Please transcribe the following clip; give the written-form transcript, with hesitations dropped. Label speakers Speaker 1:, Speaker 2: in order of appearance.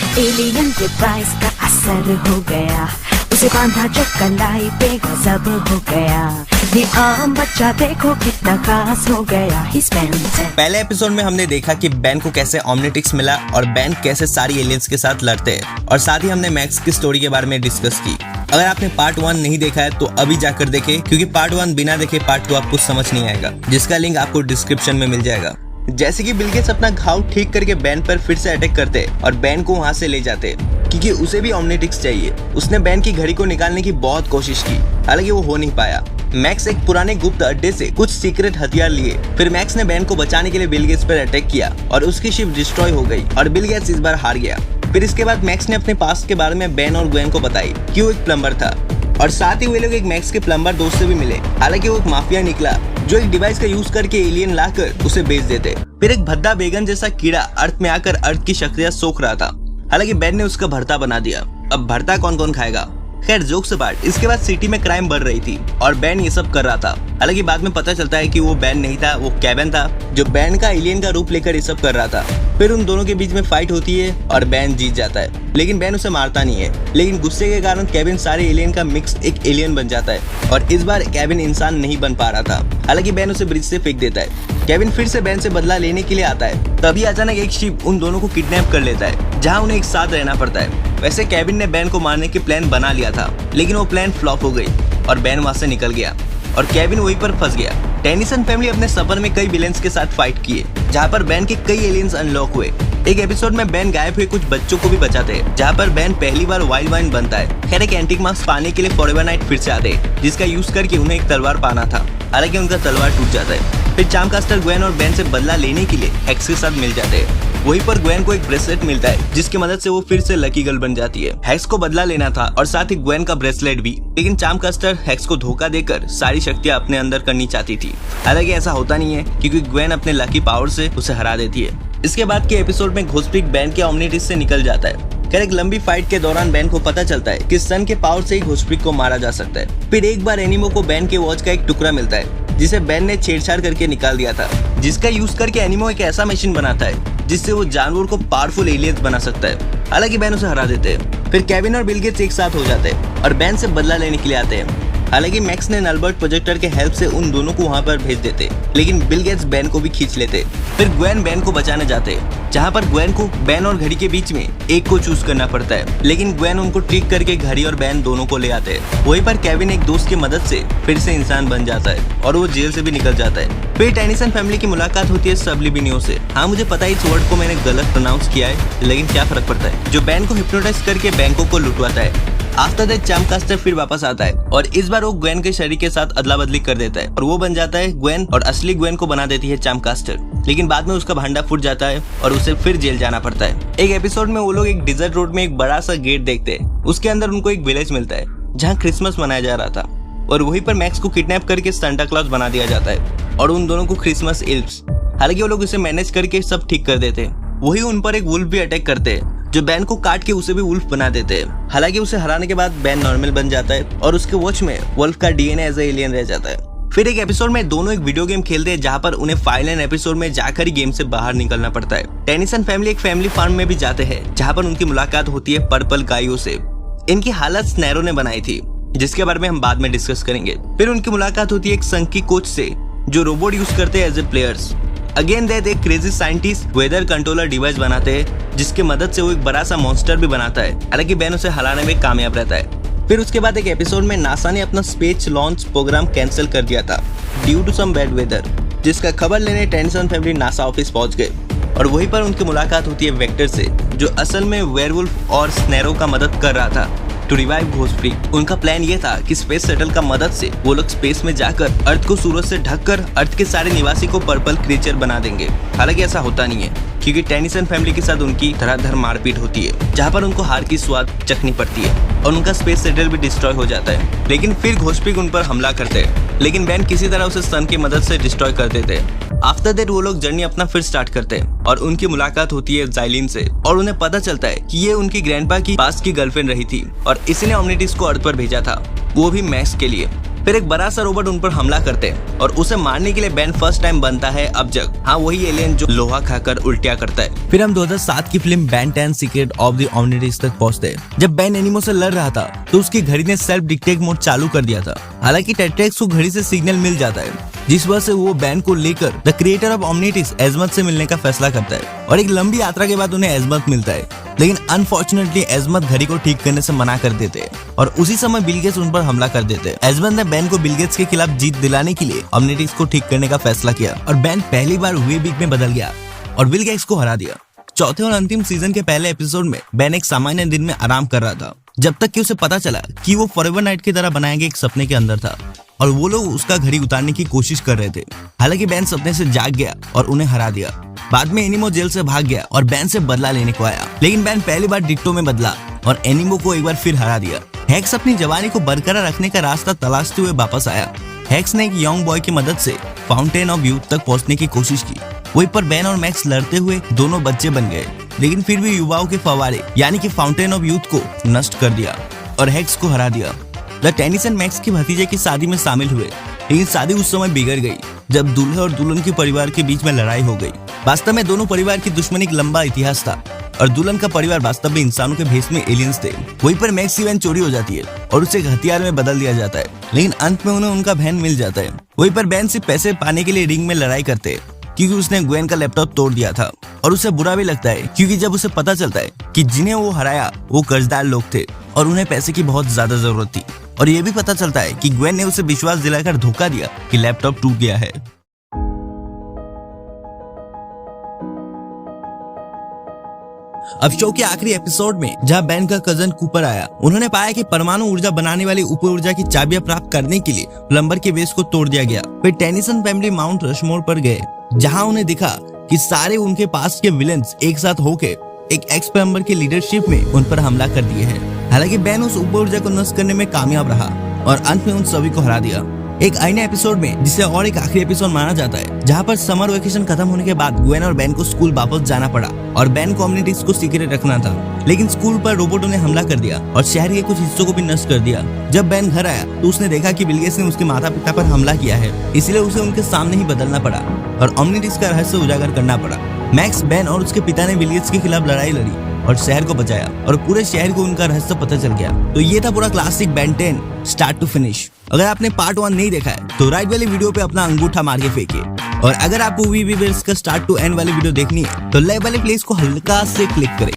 Speaker 1: Alien के price का असर हो गया, उसे बांधा जो कलाई पे गजब हो गया। ये आम बच्चा देखो कितना खास हो गया।
Speaker 2: पहले एपिसोड में हमने देखा कि बैन को कैसे ओमनिट्रिक्स मिला और बैन कैसे सारी एलियंस के साथ लड़ते हैं, और साथ ही हमने मैक्स की स्टोरी के बारे में डिस्कस की। अगर आपने पार्ट 1 नहीं देखा है तो अभी जाकर देखें, क्योंकि पार्ट 1 बिना देखे पार्ट 2 आपको समझ नहीं आएगा, जिसका लिंक आपको डिस्क्रिप्शन में मिल जाएगा। जैसे कि बिल गेट्स अपना घाव ठीक करके बैन पर फिर से अटैक करते और बैन को वहां से ले जाते, क्योंकि उसे भी ओमनिट्रिक्स चाहिए। उसने बैन की घड़ी को निकालने की बहुत कोशिश की, हालांकि वो हो नहीं पाया। मैक्स एक पुराने गुप्त अड्डे से कुछ सीक्रेट हथियार लिए। फिर मैक्स ने बैन को बचाने के लिए बिल गेट्स पर अटैक किया और उसकी शिप डिस्ट्रॉय हो गई और बिल गेट्स इस बार हार गया। फिर इसके बाद मैक्स ने अपने पास्ट के बारे में बैन और ग्वेन को बताई कि वो एक प्लम्बर था, और साथ ही वे लोग एक मैक्स के प्लम्बर दोस्त से भी मिले। हालांकि वो एक माफिया निकला जो एक डिवाइस का यूज करके एलियन लाकर उसे बेच देते। फिर एक भद्दा बेगन जैसा कीड़ा अर्थ में आकर अर्थ की शक्तियां सोख रहा था, हालांकि बैन ने उसका भरता बना दिया। अब भरता कौन कौन खाएगा? खैर, जोक्स अपार्ट, इसके बाद सिटी में क्राइम बढ़ रही थी और बैन ये सब कर रहा था। हालांकि बाद में पता चलता है कि वो बैन नहीं था, वो केविन था, जो बैन का एलियन का रूप लेकर ये सब कर रहा था। फिर उन दोनों के बीच में फाइट होती है और बैन जीत जाता है, लेकिन बैन उसे मारता नहीं है। लेकिन गुस्से के कारण केविन सारे एलियन का मिक्स एक एलियन बन जाता है, और इस बार केविन इंसान नहीं बन पा रहा था। हालांकि बैन उसे ब्रिज से फेंक देता है। केविन फिर से बैन से बदला लेने के लिए आता है, तभी अचानक एक शिप उन दोनों को किडनैप कर लेता है, जहाँ उन्हें एक साथ रहना पड़ता है। वैसे केविन ने बैन को मारने की प्लान बना लिया था, लेकिन वो प्लान फ्लॉप हो गई और बैन वहां से निकल गया और केविन वहीं पर फंस गया। टेनिसन फैमिली अपने सफर में कई विलेंस के साथ फाइट किए, जहाँ पर बैन के कई एलियंस अनलॉक हुए। एक एपिसोड में बैन गायब हुए कुछ बच्चों को भी बचाते हैं, जहाँ पर बैन पहली बार वाइल्ड वाइन बनता है। खैर, एक एंटीक मास्क पाने के लिए फॉरएवर नाइट फिर से आते हैं, जिसका यूज करके उन्हें एक तलवार पाना था। हालांकि उनका तलवार टूट जाता है। फिर चार्मकास्टर ग्वेन और बैन से बदला लेने के लिए हेक्स के साथ मिल जाते हैं। वहीं पर ग्वेन को एक ब्रेसलेट मिलता है, जिसकी मदद से वो फिर से लकी गर्ल बन जाती है। हेक्स को बदला लेना था और साथ ही ग्वेन का ब्रेसलेट भी, लेकिन चार्मकास्टर हेक्स को धोखा देकर सारी शक्तियां अपने अंदर करनी चाहती थी। हालांकि ऐसा होता नहीं है, क्योंकि ग्वेन अपने लकी पावर से उसे हरा देती है। इसके बाद के एपिसोड में घोस्टपिग बैन के ओमनिट्रिक्स से निकल जाता है। खैर, एक लंबी फाइट के दौरान बैन को पता चलता है कि सन के पावर से ही घोस्टपिग को मारा जा सकता है। फिर एक बार एनिमो को बैन के वॉच का एक टुकड़ा मिलता है, जिसे बैन ने छेड़छाड़ करके निकाल दिया था, जिसका यूज करके एनिमो एक ऐसा मशीन बनाता है जिससे वो जानवर को पावरफुल एलियंस बना सकता है। हालांकि बैन उसे हरा देते हैं। फिर केविन और बिल गेट्स एक साथ हो जाते हैं और बैन से बदला लेने के लिए आते हैं। हालांकि मैक्स ने नलबर्ट प्रोजेक्टर के हेल्प से उन दोनों को वहां पर भेज देते, लेकिन बिल गेट्स बैन को भी खींच लेते। फिर ग्वेन बैन को बचाने जाते, जहां पर ग्वेन को बैन और घड़ी के बीच में एक को चूज करना पड़ता है, लेकिन ग्वेन उनको ट्रिक करके घड़ी और बैन दोनों को ले आते हैं। वहीं पर केविन एक दोस्त की मदद से फिर से इंसान बन जाता है और वो जेल से भी निकल जाता है। फिर टेनिसन फैमिली की मुलाकात होती है सब्लिमिनो से। हाँ, मुझे पता है इस वर्ड को मैंने गलत प्रोनाउंस किया है, लेकिन क्या फर्क पड़ता है। जो बैन को हिप्नोटाइज करके बैंकों को लुटवाता है। आफ्टर दैट चार्मकास्टर फिर वापस आता है और इस बार वो ग्वेन के शरीर के साथ अदला बदली कर देता है और वो बन जाता है ग्वेन, और असली ग्वेन को बना देती है चार्मकास्टर। लेकिन बाद में उसका भांडा फूट जाता है और उसे फिर जेल जाना पड़ता है। एक एपिसोड में वो लोग एक डिजर्ट रोड में एक बड़ा सा गेट देखते हैं। उसके अंदर उनको एक विलेज मिलता है जहाँ क्रिसमस मनाया जा रहा था, और वहीं पर मैक्स को किडनैप करके सांता क्लॉज बना दिया जाता है और उन दोनों को क्रिसमस इल्व्स। हालांकि वो लोग उसे मैनेज करके सब ठीक कर देते हैं। वही उन पर एक वुल्फ भी अटैक करते हैं, जो बैन को काट के उसे भी वुल्फ बना देते हैं। हालांकि उसे हराने के बाद बैन नॉर्मल बन जाता है और उसके वॉच में वुल्फ का डीएनए एज एलियन रह जाता है। फिर एक एपिसोड में दोनों एक वीडियो गेम खेलते हैं, जहाँ पर उन्हें फाइनल एपिसोड में जाकर ही गेम से बाहर निकलना पड़ता है। टेनिसन फैमिली एक फैमिली फार्म में भी जाते हैं, जहाँ पर उनकी मुलाकात होती है पर्पल गायों से। इनकी हालत स्नैरो ने बनाई थी, जिसके बारे में हम बाद में डिस्कस करेंगे। फिर उनकी मुलाकात होती है एक संकी कोच से, जो रोबोट यूज करते हैं as a players. Again that एक crazy scientist weather controller device बनाते हैं, जिसके मदद से वो एक बड़ा सा मॉन्स्टर भी बनाता है। हालांकि बैन उसे हराने में कामयाब रहता है। फिर उसके बाद एक एपिसोड में नासा ने अपना स्पेस लॉन्च प्रोग्राम कैंसिल कर दिया था due to some bad weather, जिसका खबर लेने टेनिसन फैमिली नासा ऑफिस पहुंच गए और वहीं पर उनकी मुलाकात होती है वेक्टर से, जो असल में वेयरवुल्फ और स्नैरो का मदद कर रहा था टू रिवाइव घोस्टपिग। उनका प्लान ये था कि स्पेस शटल का मदद से वो लोग स्पेस में जाकर अर्थ को सूरज से ढककर अर्थ के सारे निवासी को पर्पल क्रीचर बना देंगे। हालांकि ऐसा होता नहीं है, क्योंकि टेनिसन फैमिली के साथ उनकी धराधर मारपीट होती है, जहाँ पर उनको हार की स्वाद चखनी पड़ती है और उनका स्पेस शटल भी डिस्ट्रॉय हो जाता है। लेकिन फिर घोस्टपिग उन पर हमला करते हैं, लेकिन बैन किसी तरह उसे सन की मदद से डिस्ट्रॉय कर देते हैं। आफ्टर दैट वो लोग जर्नी अपना फिर स्टार्ट करते हैं और उनकी मुलाकात होती है जाइलिन से, और उन्हें पता चलता है कि ये उनकी ग्रैंडपा की पास्ट की गर्लफ्रेंड रही थी और इसी ने ओमनिट्रिक्स को अर्थ पर भेजा था, वो भी मैक्स के लिए। फिर एक बड़ा सा रोबोट उन पर हमला करते हैं और उसे मारने के लिए बेन फर्स्ट टाइम बनता है अब जग। हाँ, वही एलियन जो लोहा खाकर उल्टिया करता है। फिर हम 2007 की film Ben 10 secret of the Omnitrix तक पहुंचते हैं। जब बेन एनिमो से लड़ रहा था तो उसकी घड़ी ने सेल्फ डिटेक्ट मोड चालू कर दिया था। हालांकि टेट्रेक्स को घड़ी से सिग्नल मिल जाता है, जिस वजह से वो बेन को लेकर द क्रिएटर ऑफ ओमनिट्रिक्स एज़मथ से मिलने का फैसला करता है और एक लंबी यात्रा के बाद उन्हें एज़मथ मिलता है। लेकिन अनफॉर्चुनेटली एज़मथ घड़ी को ठीक करने से मना कर देते हैं और उसी समय बिल गेट्स उन पर हमला कर देते हैं। एज़मथ ने बेन को बिल गेट्स के खिलाफ जीत दिलाने के लिए ओमनिट्रिक्स को ठीक करने का फैसला किया और बेन पहली बार वे वीक में बदल गया और बिल गेट्स को हरा दिया। चौथे और अंतिम सीजन के पहले एपिसोड में बेन एक सामान्य दिन में आराम कर रहा था, जब तक कि उसे पता चला कि वो फॉरएवर नाइट की तरह बनाए गए एक सपने के अंदर था और वो लोग उसका घड़ी उतारने की कोशिश कर रहे थे। हालांकि बेन सपने से जाग गया और उन्हें हरा दिया। बाद में एनिमो जेल से भाग गया और बेन से बदला लेने को आया, लेकिन बेन पहली बार डिट्टो में बदला और एनिमो को एक बार फिर हरा दिया। हेक्स अपनी जवानी को बरकरार रखने का रास्ता तलाशते हुए वापस आया। हेक्स ने एक यंग बॉय की मदद से फाउंटेन ऑफ यूथ तक पहुंचने की कोशिश की। वहीं पर बेन और मैक्स लड़ते हुए दोनों बच्चे बन गए, लेकिन फिर भी युवाओं के फव्वारे यानी कि फाउंटेन ऑफ यूथ को नष्ट कर दिया और हेक्स को हरा दिया। द टेनिसन मैक्स के भतीजे की शादी में शामिल हुए, लेकिन शादी उस समय बिगड़ गई जब दूल्हे और दुल्हन के परिवार के बीच में लड़ाई हो गई। वास्तव में दोनों परिवार की दुश्मनी एक लंबा इतिहास था और दुल्हन का परिवार वास्तव में इंसानों के भेष में एलियंस थे। वहीं पर मैक्स की वैन चोरी हो जाती है और उसे एक हथियार में बदल दिया जाता है, लेकिन अंत में उन्हें उनका वैन मिल जाता है। वहीं पर बेन से पैसे पाने के लिए रिंग में लड़ाई करते हैं क्योंकि उसने ग्वेन का लैपटॉप तोड़ दिया था और उसे बुरा भी लगता है क्योंकि जब उसे पता चलता है कि जिन्हें वो हराया वो कर्जदार लोग थे और उन्हें पैसे की बहुत ज्यादा जरूरत थी, और ये भी पता चलता है कि ग्वेन ने उसे विश्वास दिलाकर धोखा दिया कि लैपटॉप टूट गया है। अब शो के आखिरी एपिसोड में जहां बेन का कजन कूपर आया, उन्होंने पाया कि परमाणु ऊर्जा बनाने वाली उप ऊर्जा की चाबियां प्राप्त करने के लिए प्लम्बर के बेस को तोड़ दिया गया। फिर टेनिसन फैमिली माउंट रशमोर पर गए, जहां उन्हें दिखा कि सारे उनके पास के विलेंस एक साथ होके एक एक्स प्लम्बर की लीडरशिप में उन पर हमला कर दिए हैं। हालांकि बेन उस उप ऊर्जा को नष्ट करने में कामयाब रहा और अंत में उन सभी को हरा दिया। एक अन्य एपिसोड में, जिसे और एक आखिरी एपिसोड माना जाता है, जहां पर समर वेकेशन खत्म होने के बाद ग्वेन और बेन को स्कूल वापस जाना पड़ा और बेन को ओमनिट्रिक्स को सीक्रेट रखना था, लेकिन स्कूल पर रोबोटों ने हमला कर दिया और शहर के कुछ हिस्सों को भी नष्ट कर दिया। जब बेन घर आया तो उसने देखा कि बिल गेट्स ने उसके माता पिता पर हमला किया है, इसलिए उसे उनके सामने ही बदलना पड़ा और ओमनिट्रिक्स का रहस्य उजागर करना पड़ा। मैक्स, बेन और उसके पिता ने बिल गेट्स के खिलाफ लड़ाई लड़ी और शहर को बचाया और पूरे शहर को उनका रहस्य पता चल गया। तो ये था पूरा classic Ben 10 start to finish. अगर आपने पार्ट 1 नहीं देखा है तो राइट वाली वीडियो पे अपना अंगूठा मार के फेंकिए, और अगर आपको वीवीवर्स का स्टार्ट टू एंड वाली वीडियो देखनी है तो लेफ्ट वाले प्लेस को हल्का से क्लिक करें।